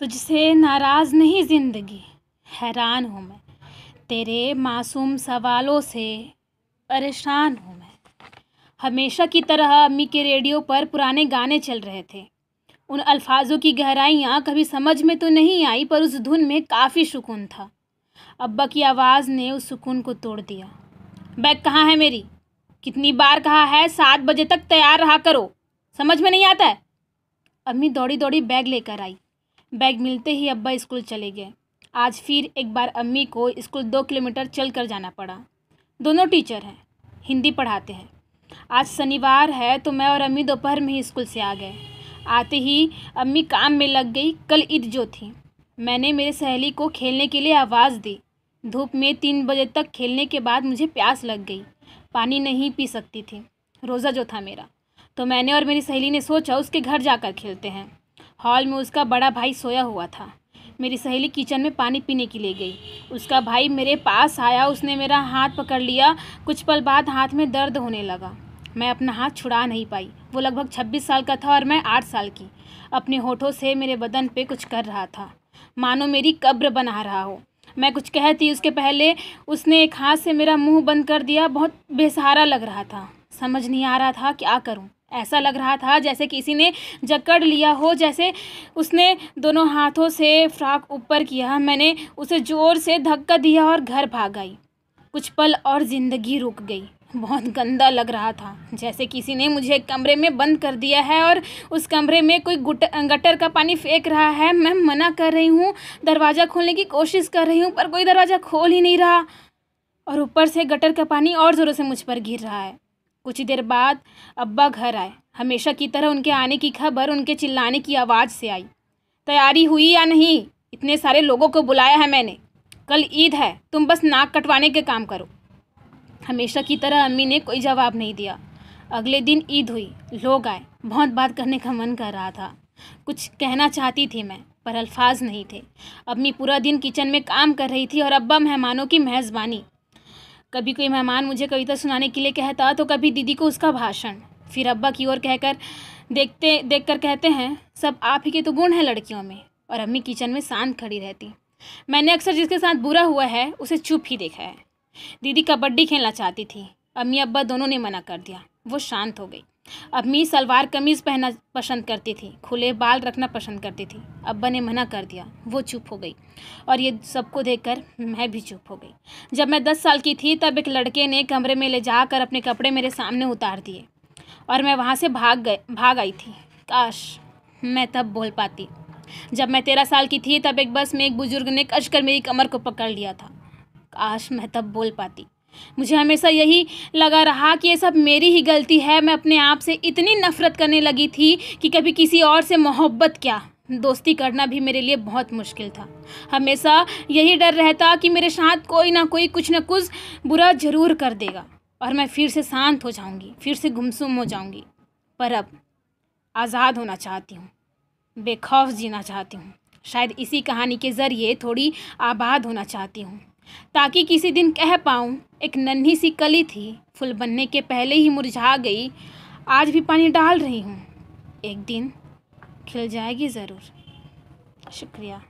तुझसे नाराज़ नहीं ज़िंदगी, हैरान हूँ मैं, तेरे मासूम सवालों से परेशान हूँ मैं। हमेशा की तरह अम्मी के रेडियो पर पुराने गाने चल रहे थे। उन अल्फाजों की गहराइयाँ कभी समझ में तो नहीं आई, पर उस धुन में काफ़ी सुकून था। अब्बा की आवाज़ ने उस सुकून को तोड़ दिया। बैग कहाँ है मेरी? कितनी बार कहा है 7 बजे तक तैयार रहा करो, समझ में नहीं आता है? अम्मी दौड़ी दौड़ी बैग लेकर आई। बैग मिलते ही अब्बा स्कूल चले गए। आज फिर एक बार अम्मी को स्कूल 2 किलोमीटर चल कर जाना पड़ा। दोनों टीचर हैं, हिंदी पढ़ाते हैं। आज शनिवार है तो मैं और अम्मी दोपहर में ही स्कूल से आ गए। आते ही अम्मी काम में लग गई। कल ईद जो थी, मैंने मेरे सहेली को खेलने के लिए आवाज़ दी। धूप में 3 बजे तक खेलने के बाद मुझे प्यास लग गई। पानी नहीं पी सकती थी, रोज़ा जो था मेरा। तो मैंने और मेरी सहेली ने सोचा उसके घर जाकर खेलते हैं। हॉल में उसका बड़ा भाई सोया हुआ था। मेरी सहेली किचन में पानी पीने के लिए गई। उसका भाई मेरे पास आया, उसने मेरा हाथ पकड़ लिया। कुछ पल बाद हाथ में दर्द होने लगा। मैं अपना हाथ छुड़ा नहीं पाई। वो लगभग 26 साल का था और मैं 8 साल की। अपने होठों से मेरे बदन पे कुछ कर रहा था, मानो मेरी कब्र बना रहा हो। मैं कुछ कहती उसके पहले उसने एक हाथ से मेरा मुंह बंद कर दिया। बहुत बेसहारा लग रहा था, समझ नहीं आ रहा था क्या करूं। ऐसा लग रहा था जैसे किसी ने जकड़ लिया हो। जैसे उसने दोनों हाथों से फ्रॉक ऊपर किया। मैंने उसे ज़ोर से धक्का दिया और घर भाग आई। कुछ पल और ज़िंदगी रुक गई। बहुत गंदा लग रहा था, जैसे किसी ने मुझे एक कमरे में बंद कर दिया है और उस कमरे में कोई गटर का पानी फेंक रहा है। मैं मना कर रही हूँ, दरवाज़ा खोलने की कोशिश कर रही हूँ, पर कोई दरवाज़ा खोल ही नहीं रहा। और ऊपर से गटर का पानी और ज़ोरों से मुझ पर गिर रहा है। कुछ देर बाद अब्बा घर आए। हमेशा की तरह उनके आने की खबर उनके चिल्लाने की आवाज़ से आई। तैयारी हुई या नहीं? इतने सारे लोगों को बुलाया है मैंने, कल ईद है, तुम बस नाक कटवाने के काम करो। हमेशा की तरह अम्मी ने कोई जवाब नहीं दिया। अगले दिन ईद हुई, लोग आए। बहुत बात करने का मन कर रहा था, कुछ कहना चाहती थी मैं, पर अल्फाज नहीं थे। अम्मी पूरा दिन किचन में काम कर रही थी और अब्बा मेहमानों की मेज़बानी। कभी कोई मेहमान मुझे कविता सुनाने के लिए कहता तो कभी दीदी को उसका भाषण। फिर अब्बा की ओर देखकर कहते हैं, सब आप ही के तो गुण हैं लड़कियों में। और अम्मी किचन में शांत खड़ी रहती। मैंने अक्सर जिसके साथ बुरा हुआ है उसे चुप ही देखा है। दीदी कबड्डी खेलना चाहती थी, अम्मी अब्बा दोनों ने मना कर दिया। वो शांत हो गई। अम्मी सलवार कमीज़ पहनना पसंद करती थी, खुले बाल रखना पसंद करती थी। अब्बा ने मना कर दिया, वो चुप हो गई। और ये सबको देखकर मैं भी चुप हो गई। जब मैं 10 साल की थी तब एक लड़के ने कमरे में ले जाकर अपने कपड़े मेरे सामने उतार दिए और मैं वहाँ से भाग आई थी। काश मैं तब बोल पाती। जब मैं 13 साल की थी तब एक बस में एक बुजुर्ग ने कसकर मेरी कमर को पकड़ लिया था। काश मैं तब बोल पाती। मुझे हमेशा यही लगा रहा कि ये सब मेरी ही गलती है। मैं अपने आप से इतनी नफ़रत करने लगी थी कि कभी किसी और से मोहब्बत क्या, दोस्ती करना भी मेरे लिए बहुत मुश्किल था। हमेशा यही डर रहता कि मेरे साथ कोई ना कोई कुछ ना कुछ बुरा ज़रूर कर देगा और मैं फिर से शांत हो जाऊंगी, फिर से गुमसुम हो जाऊंगी। पर अब आज़ाद होना चाहती हूँ, बेखौफ जीना चाहती हूँ। शायद इसी कहानी के ज़रिए थोड़ी आबाद होना चाहती हूँ, ताकि किसी दिन कह पाऊँ, एक नन्ही सी कली थी, फूल बनने के पहले ही मुरझा गई, आज भी पानी डाल रही हूँ, एक दिन खिल जाएगी ज़रूर। शुक्रिया।